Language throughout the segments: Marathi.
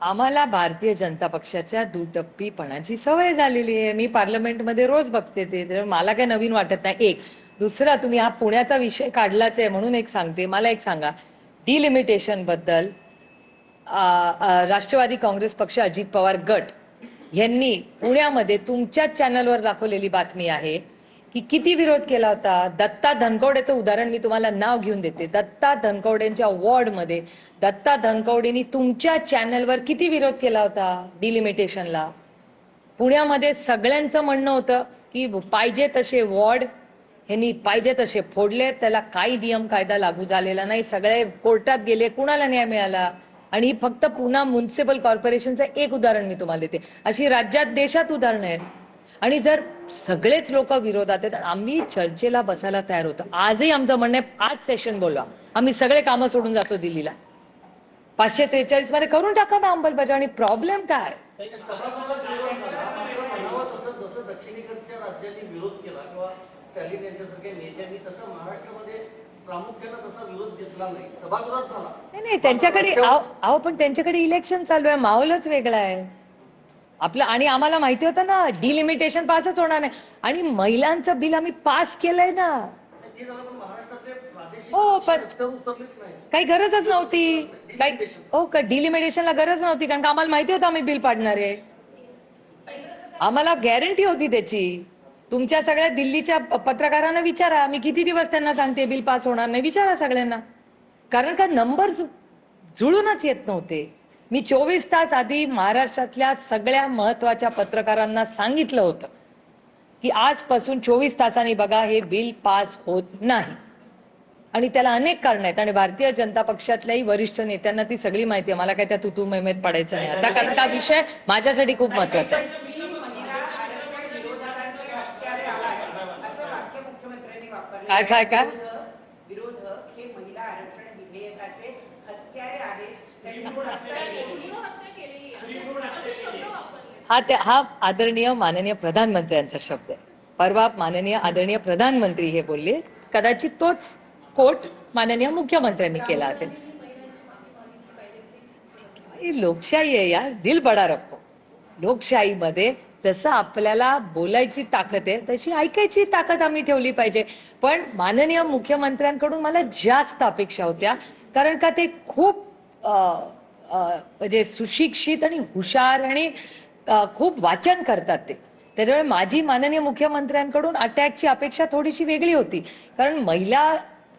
आम्हाला भारतीय जनता पक्षाच्या दुटप्पीपणाची सवय झालेली आहे. मी पार्लमेंटमध्ये रोज बघते ते, तर मला काही नवीन वाटत नाही. एक दुसरा, तुम्ही हा पुण्याचा विषय काढलाच आहे म्हणून एक सांगते. मला एक सांगा, डिलिमिटेशन बद्दल राष्ट्रवादी काँग्रेस पक्ष, अजित पवार गट यांनी पुण्यामध्ये तुमच्याच चॅनलवर दाखवलेली बातमी आहे की किती विरोध केला होता. दत्ता धनकवडेचं उदाहरण मी तुम्हाला नाव घेऊन देते. दत्ता धनकवडेंच्या वॉर्डमध्ये दत्ता धनकवडेंनी तुमच्या चॅनलवर किती विरोध केला होता डिलिमिटेशनला. पुण्यामध्ये सगळ्यांचं म्हणणं होतं की पाहिजे तसे वॉर्ड ह्यांनी पाहिजे तसे फोडले, त्याला काही नियम कायदा लागू झालेला नाही, सगळे कोर्टात गेले, कुणाला न्याय मिळाला. आणि ही फक्त पुणे म्युनिसिपल कॉर्पोरेशनचं एक उदाहरण मी तुम्हाला देते. अशी राज्यात देशात उदाहरणं आहेत. आणि जर सगळेच लोक विरोधात आहेत, आम्ही चर्चेला बसायला तयार होतो. आजही आमचं म्हणणं आहे, आज सेशन बोलवा, आम्ही सगळे कामं सोडून जातो दिल्लीला. 543 मध्ये करून टाका ना अंमलबजावणी. प्रॉब्लेम काय? दक्षिणेकडच्या राज्यांनी विरोध केला किंवा स्टॅलिन यांच्यासारख्या नेत्यांनी, तसं महाराष्ट्रामध्ये प्रामुख्याने तसा विरोध दिसला नाही, सभागृहात झाला नाही. त्यांच्याकडे अहो पण त्यांच्याकडे इलेक्शन चालू आहे, माहोलच वेगळा आहे आपलं. आणि आम्हाला माहिती होतं ना डिलिमिटेशन पासच होणार नाही. आणि महिलांचं बिल आम्ही पास केलंय ना. हो पण काही गरजच नव्हती. काही हो का डिलिमिटेशनला गरज नव्हती, कारण आम्हाला माहिती होतं आम्ही बिल पाडणार आहे. आम्हाला गॅरंटी होती त्याची. तुमच्या सगळ्या दिल्लीच्या पत्रकारांना विचारा, मी किती दिवस त्यांना सांगते बिल पास होणार नाही, विचारा सगळ्यांना. कारण का नंबर्स जुळूनच येत नव्हते. मी 24 तास आधी महाराष्ट्रातल्या सगळ्या महत्वाच्या पत्रकारांना सांगितलं होतं की आजपासून 24 तासांनी बघा हे बिल पास होत नाही. आणि त्याला अनेक कारण आहेत. आणि भारतीय जनता पक्षातल्याही वरिष्ठ नेत्यांना ती सगळी माहिती आहे. मला काय त्या तुतू मैमेत पडायचं नाही आता, कारण का विषय माझ्यासाठी खूप महत्वाचा आहे. काय काय काय विरोधक हे महिला आरक्षण विधेयकाचे हत्यारे आहेत. हा आदरणीय माननीय प्रधानमंत्र्यांचा शब्द आहे. परवा माननीय आदरणीय प्रधानमंत्री हे बोलले, कदाचित तोच कोट माननीय मुख्यमंत्र्यांनी केला असेल. लोकशाही आहे यार, दिल बडा रखो. लोकशाहीमध्ये जसं आपल्याला बोलायची ताकद आहे तशी ऐकायची ताकद आम्ही ठेवली पाहिजे. पण माननीय मुख्यमंत्र्यांकडून मला जास्त अपेक्षा होत्या, कारण का ते खूप म्हणजे सुशिक्षित आणि हुशार आणि खूप वाचन करतात ते. त्याच्यामुळे माझी माननीय मुख्यमंत्र्यांकडून अटॅकची अपेक्षा थोडीशी वेगळी होती. कारण महिला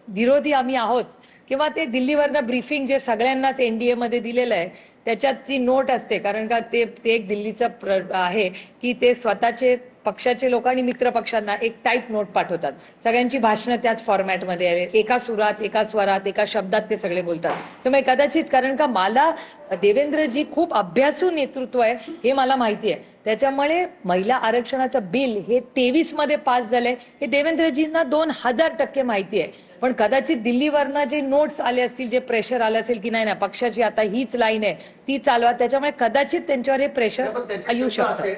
विरोधी आम्ही आहोत, किंवा ते दिल्लीवरनं ब्रीफिंग जे सगळ्यांनाच एनडीए मध्ये दिलेलं आहे त्याच्यात जी नोट असते, कारण का ते एक दिल्लीचं आहे की ते स्वतःचे पक्षाचे लोक आणि मित्र पक्षांना एक टाईप नोट पाठवतात. सगळ्यांची भाषणं त्याच फॉर्मॅटमध्ये आहे, एका सुरात, एका स्वरात, एका शब्दात ते सगळे बोलतात. त्यामुळे कदाचित, कारण का मला देवेंद्रजी खूप अभ्यासू नेतृत्व आहे हे मला माहिती आहे. त्याच्यामुळे महिला आरक्षणाचं बिल हे 23 मध्ये पास झालंय हे देवेंद्रजींना 2000% माहिती आहे. पण कदाचित दिल्लीवरनं जे नोट्स आले असतील, जे प्रेशर आले असेल की नाही ना पक्षाची आता हीच लाईन आहे ती चालवा, त्याच्यामुळे कदाचित त्यांच्यावर हे प्रेशर येऊ शकतं.